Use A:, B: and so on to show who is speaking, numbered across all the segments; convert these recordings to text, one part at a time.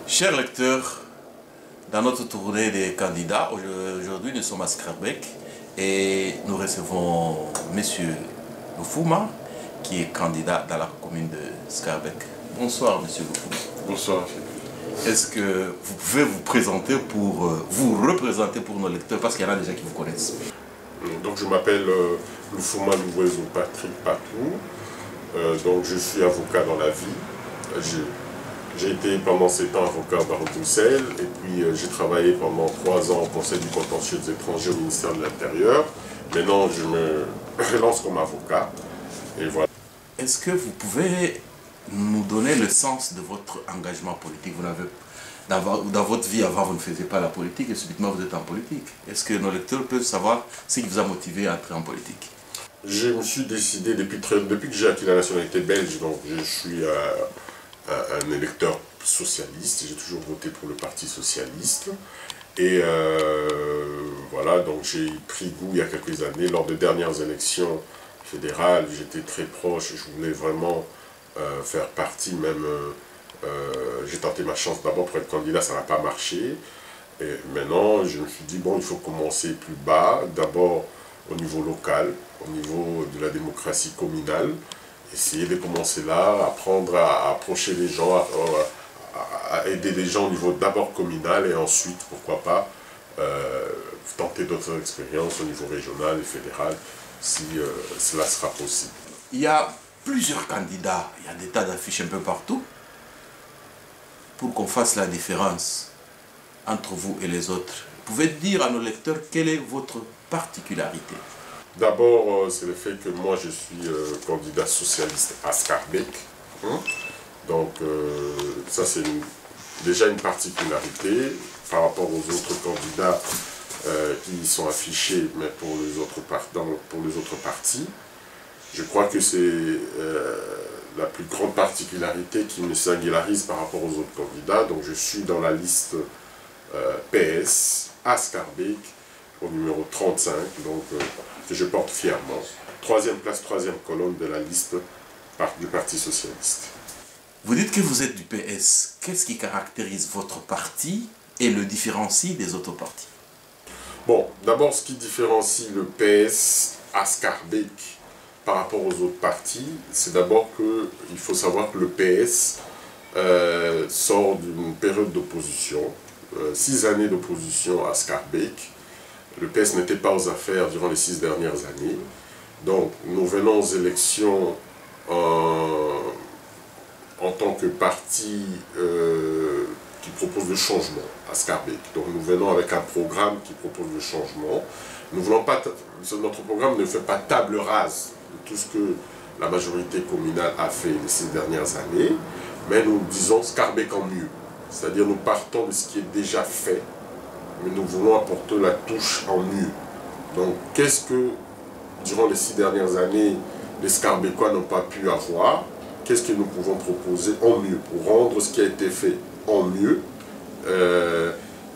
A: Chers lecteurs, dans notre tournée des candidats, aujourd'hui nous sommes à Schaerbeek et nous recevons M. Lufuma qui est candidat dans la commune de Schaerbeek. Bonsoir M. Lufuma.
B: Bonsoir.
A: Est-ce que vous pouvez vous présenter pour vous représenter pour nos lecteurs parce qu'il y en a déjà qui vous connaissent?
B: Donc je m'appelle Lufuma Louwezo Patrick Patou. Donc je suis avocat dans la vie. J'ai été pendant 7 ans avocat au barreau de Bruxelles et puis j'ai travaillé pendant 3 ans au Conseil du contentieux des étrangers au ministère de l'Intérieur. Maintenant je me relance comme avocat et voilà.
A: Est-ce que vous pouvez nous donner le sens de votre engagement politique? Dans votre vie avant vous ne faisiez pas la politique et subitement vous êtes en politique. Est-ce que nos lecteurs peuvent savoir ce qui vous a motivé à entrer en politique?
B: Je me suis décidé depuis que j'ai acquis la nationalité belge, donc je suis un électeur socialiste, j'ai toujours voté pour le Parti socialiste. Et voilà, donc j'ai pris goût il y a quelques années, lors des dernières élections fédérales, j'étais très proche, je voulais vraiment faire partie, même, j'ai tenté ma chance d'abord pour être candidat, ça n'a pas marché. Et maintenant, je me suis dit, bon, il faut commencer plus bas, d'abord au niveau local, au niveau de la démocratie communale, essayer de commencer là, apprendre à approcher les gens, à aider les gens au niveau d'abord communal et ensuite, pourquoi pas, tenter d'autres expériences au niveau régional et fédéral, si cela sera possible.
A: Il y a plusieurs candidats, il y a des tas d'affiches un peu partout, pour qu'on fasse la différence entre vous et les autres. Vous pouvez dire à nos lecteurs quelle est votre particularité?
B: D'abord, c'est le fait que moi je suis candidat socialiste à Schaerbeek. Donc ça c'est déjà une particularité par rapport aux autres candidats qui sont affichés, mais pour les autres partis. Je crois que c'est la plus grande particularité qui me singularise par rapport aux autres candidats. Donc je suis dans la liste PS à Schaerbeek au numéro 35, donc que je porte fièrement. 3e place, 3e colonne de la liste du Parti socialiste.
A: Vous dites que vous êtes du PS. Qu'est-ce qui caractérise votre parti et le différencie des autres partis?
B: Bon, d'abord ce qui différencie le PS à Schaerbeek par rapport aux autres partis, c'est d'abord qu'il faut savoir que le PS sort d'une période d'opposition, 6 années d'opposition à Schaerbeek. Le PS n'était pas aux affaires durant les 6 dernières années. Donc nous venons aux élections en tant que parti qui propose le changement à Schaerbeek. Donc nous venons avec un programme qui propose le changement. Nous voulons pas, notre programme ne fait pas table rase de tout ce que la majorité communale a fait les 6 dernières années, mais nous disons Schaerbeek en mieux. C'est-à-dire nous partons de ce qui est déjà fait, mais nous voulons apporter la touche en mieux. Donc qu'est-ce que, durant les 6 dernières années, les Schaerbeekois n'ont pas pu avoir? Qu'est-ce que nous pouvons proposer en mieux pour rendre ce qui a été fait en mieux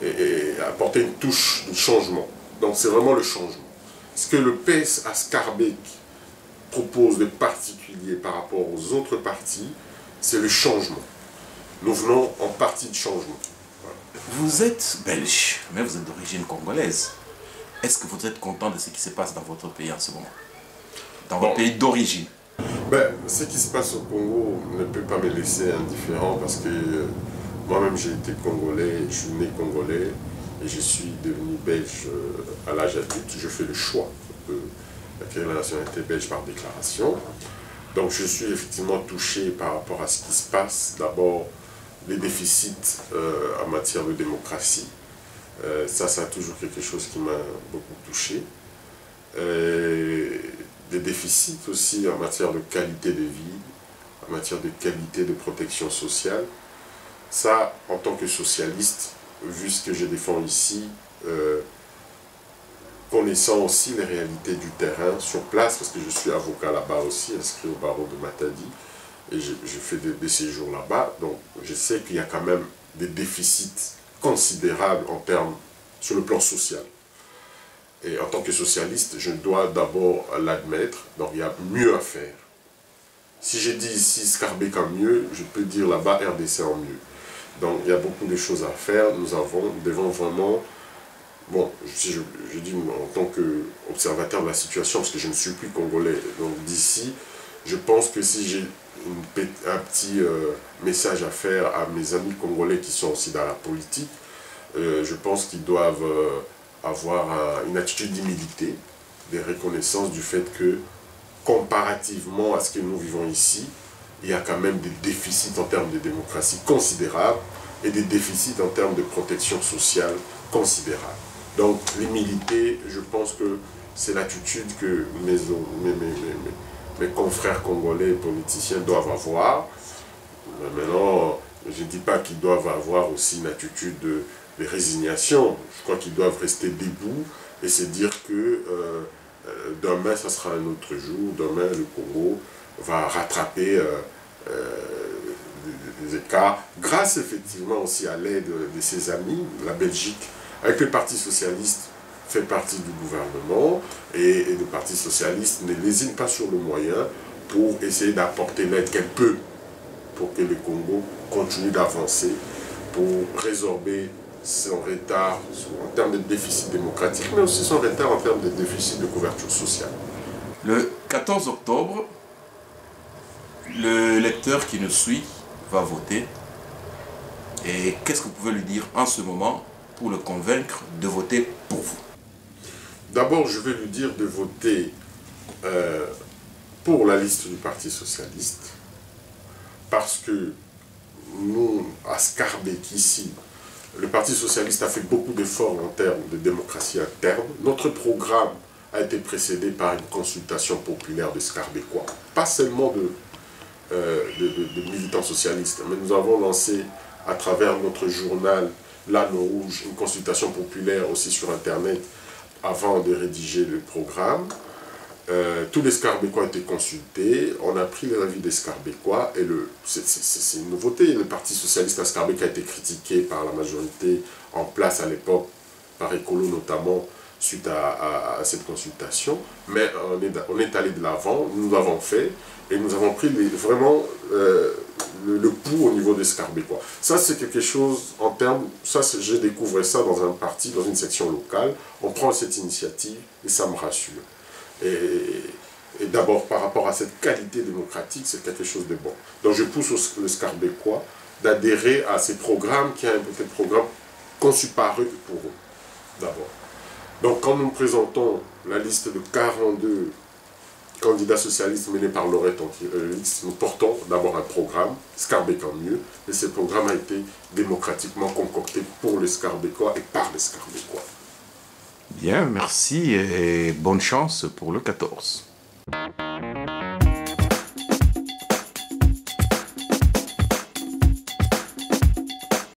B: et apporter une touche de changement? Donc c'est vraiment le changement. Ce que le PS à Schaerbeek propose de particulier par rapport aux autres partis, c'est le changement. Nous venons en partie de changement. Voilà.
A: Vous êtes belge, mais vous êtes d'origine congolaise. Est-ce que vous êtes content de ce qui se passe dans votre pays en ce moment? Dans votre pays d'origine?
B: Ben, ce qui se passe au Congo ne peut pas me laisser indifférent parce que moi-même j'ai été congolais, je suis né congolais et je suis devenu belge à l'âge adulte. Je fais le choix d'acquérir la nationalité belge par déclaration. Donc je suis effectivement touché par rapport à ce qui se passe. D'abord, les déficits en matière de démocratie. Ça a toujours quelque chose qui m'a beaucoup touché. Des déficits aussi en matière de qualité de vie, en matière de qualité de protection sociale. Ça, en tant que socialiste, vu ce que je défends ici, connaissant aussi les réalités du terrain sur place, parce que je suis avocat là-bas aussi, inscrit au barreau de Matadi, et je fais des séjours là-bas, donc je sais qu'il y a quand même des déficits considérables en termes, sur le plan social. Et en tant que socialiste, je dois d'abord l'admettre. Donc il y a mieux à faire. Si j'ai dit ici Skarbek en mieux, je peux dire là-bas RDC en mieux. Donc il y a beaucoup de choses à faire. Nous devons vraiment... Bon, si je dis en tant qu'observateur de la situation, parce que je ne suis plus congolais, donc d'ici, je pense que si j'ai un petit message à faire à mes amis congolais qui sont aussi dans la politique, je pense qu'ils doivent avoir une attitude d'humilité, de reconnaissance du fait que, comparativement à ce que nous vivons ici, il y a quand même des déficits en termes de démocratie considérables et des déficits en termes de protection sociale considérables. Donc l'humilité, je pense que c'est l'attitude que mes confrères congolais politiciens doivent avoir. Maintenant, je ne dis pas qu'ils doivent avoir aussi une attitude de résignation. Je crois qu'ils doivent rester debout et se dire que demain, ça sera un autre jour. Demain, le Congo va rattraper des écarts, grâce effectivement aussi à l'aide de ses amis, la Belgique, avec le Parti socialiste fait partie du gouvernement et le Parti socialiste ne lésine pas sur le moyen pour essayer d'apporter l'aide qu'elle peut pour que le Congo continue d'avancer, pour résorber son retard en termes de déficit démocratique, mais aussi son retard en termes de déficit de couverture sociale.
A: Le 14 octobre, le lecteur qui nous suit va voter. Et qu'est-ce que vous pouvez lui dire en ce moment pour le convaincre de voter pour vous?
B: D'abord, je vais lui dire de voter pour la liste du Parti socialiste, parce que nous, à Skarbek, ici, le Parti socialiste a fait beaucoup d'efforts en termes de démocratie interne. Notre programme a été précédé par une consultation populaire de Skarbékois, pas seulement de militants socialistes, mais nous avons lancé à travers notre journal L'Âne Rouge une consultation populaire aussi sur Internet avant de rédiger le programme. Tous les Skarbékois ont été consultés, on a pris l'avis des Skarbékois et c'est une nouveauté. Le Parti socialiste à Skarbek a été critiqué par la majorité en place à l'époque, par Écolo notamment, suite à cette consultation. Mais on est allé de l'avant, nous l'avons fait et nous avons pris vraiment le pouls au niveau des Skarbékois. Ça c'est quelque chose en termes, j'ai découvert ça dans un parti, dans une section locale, on prend cette initiative et ça me rassure. Et d'abord, par rapport à cette qualité démocratique, c'est quelque chose de bon. Donc je pousse le Skarbékois d'adhérer à ces programmes qui est un peut-être programme conçu par eux et pour eux, d'abord. Donc quand nous présentons la liste de 42 candidats socialistes menés par Laurette Antilix, nous portons d'abord un programme, Skarbek en mieux, et ce programme a été démocratiquement concocté pour les Skarbékois et par les Skarbékois.
A: Bien, merci et bonne chance pour le 14.